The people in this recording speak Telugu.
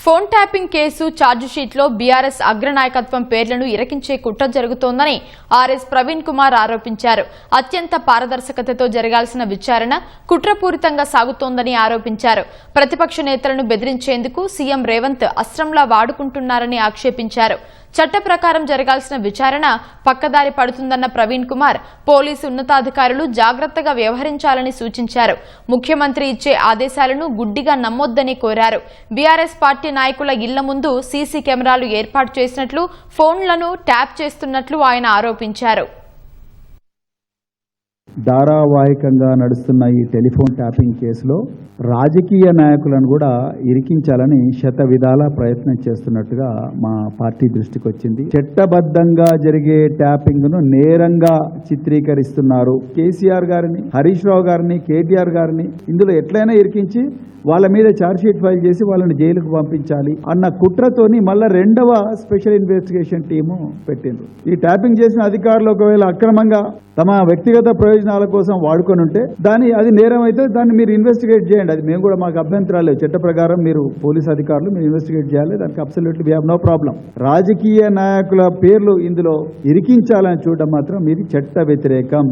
ఫోన్ ట్యాపింగ్ కేసు ఛార్జిషీట్లో బీఆర్ఎస్ అగ్రనాయకత్వం పేర్లను ఇరకించే కుట్ర జరుగుతోందని ఆర్ఎస్ ప్రవీణ్ కుమార్ ఆరోపించారు. అత్యంత పారదర్శకతతో జరగాల్సిన విచారణ కుట్రపూరితంగా సాగుతోందని ఆరోపించారు. ప్రతిపక్ష నేతలను బెదిరించేందుకు సీఎం రేవంత్ అస్త్రంలా వాడుకుంటున్నారని ఆక్షేపించారు. చట్ట ప్రకారం జరగాల్సిన విచారణ పక్కదారి పడుతుందన్న ప్రవీణ్ కుమార్ పోలీసు ఉన్నతాధికారులు జాగ్రత్తగా వ్యవహరించాలని సూచించారు. ముఖ్యమంత్రి ఇచ్చే ఆదేశాలను గుడ్డిగా నమ్మొద్దని కోరారు. బీఆర్ఎస్ పార్టీ నాయకుల ఇళ్ల ముందు సీసీ కెమెరాలు ఏర్పాటు చేసినట్లు, ఫోన్లను ట్యాప్ చేస్తున్నట్లు ఆయన ఆరోపించారు. ధారావాహికంగా నడుస్తున్న ఈ టెలిఫోన్ ట్యాపింగ్ కేసులో రాజకీయ నాయకులను కూడా ఇరికించాలని శతవిధాల ప్రయత్నం చేస్తున్నట్టుగా మా పార్టీ దృష్టికి వచ్చింది. చట్టబద్ధంగా జరిగే ట్యాపింగ్ ను నేరంగా చిత్రీకరిస్తున్నారు. కేసీఆర్ గారిని, హరీష్ రావు గారిని, కేటీఆర్ గారిని ఇందులో ఎట్లయినా ఇరికించి వాళ్ళ మీద ఛార్జ్షీట్ ఫైల్ చేసి వాళ్ళని జైలుకు పంపించాలి అన్న కుట్రతోని మళ్ళా రెండవ స్పెషల్ ఇన్వెస్టిగేషన్ టీము పెట్టిండ్రు. ఈ ట్యాపింగ్ చేసిన అధికారులు ఒకవేళ అక్రమంగా తమ వ్యక్తిగత ప్రయోజనాల కోసం వాడుకొని ఉంటే అది నేరం అయితే దాన్ని మీరు ఇన్వెస్టిగేట్ చేయండి. అది మేము కూడా మాకు అభ్యంతరాలు లేవు. చట్ట ప్రకారం మీరు పోలీస్ అధికారులు మీరు ఇన్వెస్టిగేట్ చేయాలి. దానికి absolutely we have no problem. రాజకీయ నాయకుల పేర్లు ఇందులో ఇరికించాలని చూడడం మాత్రం ఇది చట్ట వ్యతిరేకం.